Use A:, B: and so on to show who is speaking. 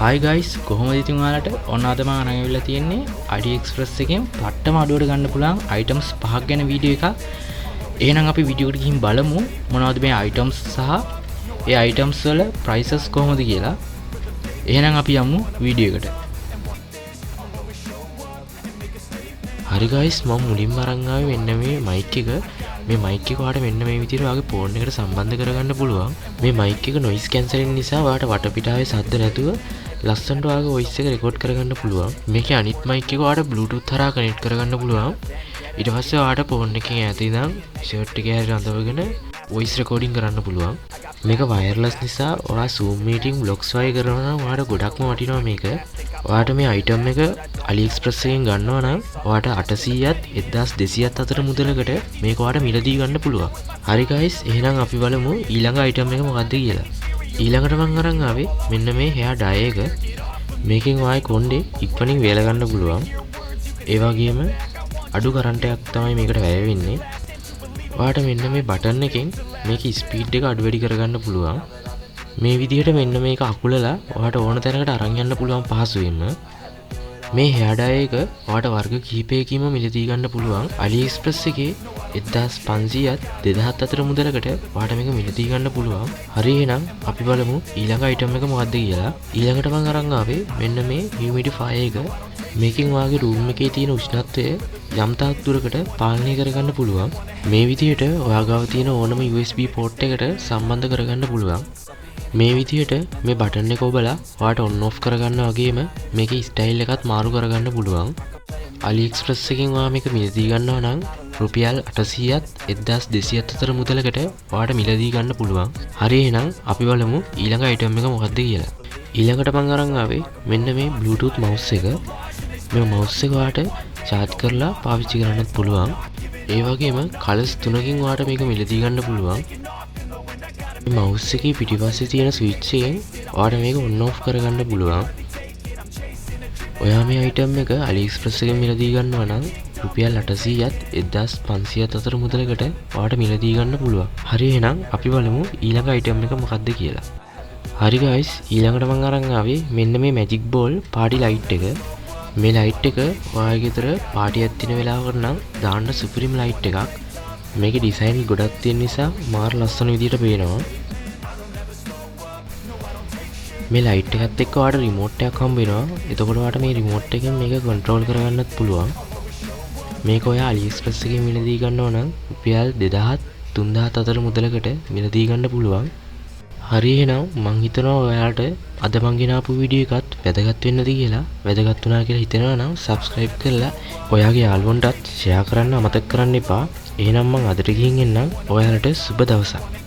A: Hi guys, කොහොමද ඉතින් ඔයාලට ඔන්න අද මම අරන් ඇවිල්ලා තියෙන්නේ AliExpress එකෙන් පට්ටම අඩුවට ගන්න පුළුවන් items 5ක් ගැන වීඩියෝ එකක්. එහෙනම් අපි වීඩියෝ එකට ගිහින් බලමු මොනවද මේ items සහ ඒ items වල prices කොහොමද කියලා. එහෙනම් අපි යමු වීඩියෝ එකට. හරි guys, මම මුලින්ම අරන් ආවේ මෙන්න මේ mic එක. මේ mic එක ඔයාලට මෙන්න මේ විදිහට ඔයාගේ phone එකට සම්බන්ධ කරගන්න පුළුවන්. මේ mic එක noise cancelling නිසා ඔයාලට වටපිටාවේ ශබ්ද නැතුව ලස්සනට ඔයාගේ voice එක record කරගන්න පුළුවන්. මේකේ අනිත් mic එක ඔයාලට bluetooth හරහා connect කරගන්න පුළුවන්. ඊට පස්සේ ඔයාලට phone එකෙන් ඈත ඉඳන් shirt එක හැරි අඳවගෙන voice recording කරන්න පුළුවන්. මේක wireless නිසා ඔයා Zoom meeting vlogs වගේ කරනවා නම් ඔයාලට ගොඩක්ම වටිනවා මේක. ඔයාලට මේ item එක AliExpress එකෙන් ගන්නවා නම් ඔයාලට 800ත් 1200ත් අතර මුදලකට මේක ඔයාලට මිලදී ගන්න පුළුවන්. හරි guys, එහෙනම් අපි බලමු ඊළඟ item එක මොකක්ද කියලා. ඊළඟට මම අරන් ආවේ මෙන්න මේ hair dye එක. මේකෙන් ඔයාගේ කොණ්ඩේ ඉක්මනින් වේල ගන්න පුළුවන්. ඒ වගේම අඩු කරන්ට් එකක් තමයි මේකට වැය වෙන්නේ. ඔයාලට මෙන්න මේ බටන් එකෙන් මේකේ ස්පීඩ් එක අඩු වැඩි කරගන්න පුළුවන්. මේ විදිහට මෙන්න මේක අකුලලා ඔයාලට ඕන තැනකට අරන් යන්න පුළුවන් පහසුවෙන්ම. මේ hair dye එක ඔයාලට වර්ග කිහිපයකින්ම මිලදී ගන්න පුළුවන්. AliExpress එකේ 1500ත් 2000ත් අතර මුදලකට ඔයාලට මේක මිලදී ගන්න පුළුවන්. හරි, එහෙනම් අපි බලමු ඊළඟ item එක මොකක්ද කියලා. ඊළඟට මම අරන් ආවේ මෙන්න මේ humidifier එක. මේකෙන් ඔයාගේ room එකේ තියෙන උෂ්ණත්වය යම් තාක් දුරකට පාලනය කරගන්න පුළුවන්. මේ විදිහට ඔයා ගාව තියෙන ඕනම USB port එකට සම්බන්ධ කරගන්න පුළුවන්. මේ විදිහට මේ බටන් එක ඔබලා ඔයාට on off කරගන්න වගේම මේකේ ස්ටයිල් එකත් මාරු කරගන්න පුළුවන්. AliExpress එකෙන් ඔයා මේක මිලදී ගන්නවා නම් රුපියල් 800ත් 1200ත් අතර මුදලකට ඔයාට මිලදී ගන්න පුළුවන්. හරි, එහෙනම් අපි බලමු ඊළඟ item එක මොකක්ද කියලා. ඊළඟට මම අරන් ආවේ මෙන්න මේ Bluetooth mouse එක. මේ mouse එක ඔයාට charge කරලා පාවිච්චි කරන්නත් පුළුවන්. ඒ වගේම colors 3කින් ඔයාට මේක මිලදී ගන්න පුළුවන්. මේ mouse එකේ පිටිපස්සේ තියෙන switch එකෙන් ඔයාට මේක on off කරගන්න පුළුවන්. ඔයා මේ item එක AliExpress එකෙන් මිලදී ගන්නවා නම් රුපියල් 800ත් 1500ත් අතර මුදලකට ඔයාට මිලදී ගන්න පුළුවන්. හරි, එහෙනම් අපි බලමු ඊළඟ item එක මොකක්ද කියලා. හරි guys, ඊළඟට මම අරන් ආවේ මෙන්න මේ magic ball party light එක. මේ light එක ඔයාගේ ගෙදර party එකක් තියෙන වෙලාවකට නම් දාන්න supreme light එකක්. මේකේ design ගොඩක් තියෙන නිසා මාර ලස්සන විදියට පේනවා. මේ light එකත් එක්ක ඔයාට remote එකක් හම්බ වෙනවා. එතකොට ඔයාට මේ remote එකෙන් මේක control කරගන්නත් පුළුවන්. මේක ඔයා AliExpress එකෙන් මිලදී ගන්නවා නම් රුපියල් 2000ත් 3000ත් අතර මුදලකට මිලදී ගන්න පුළුවන්. හරි, එහෙනම් මං හිතනවා ඔයාලට අද මං ගෙනාපු වීඩියෝ එකත් වැදගත් වෙන්නද කියලා. වැදගත් වුණා කියලා හිතෙනවා නම් subscribe කරලා ඔයාගේ යාළුවන්ටත් share කරන්න අමතක කරන්න එපා. එහෙනම් මං අදට ගිහින් එන්නම්. ඔයාලට සුබ දවසක්.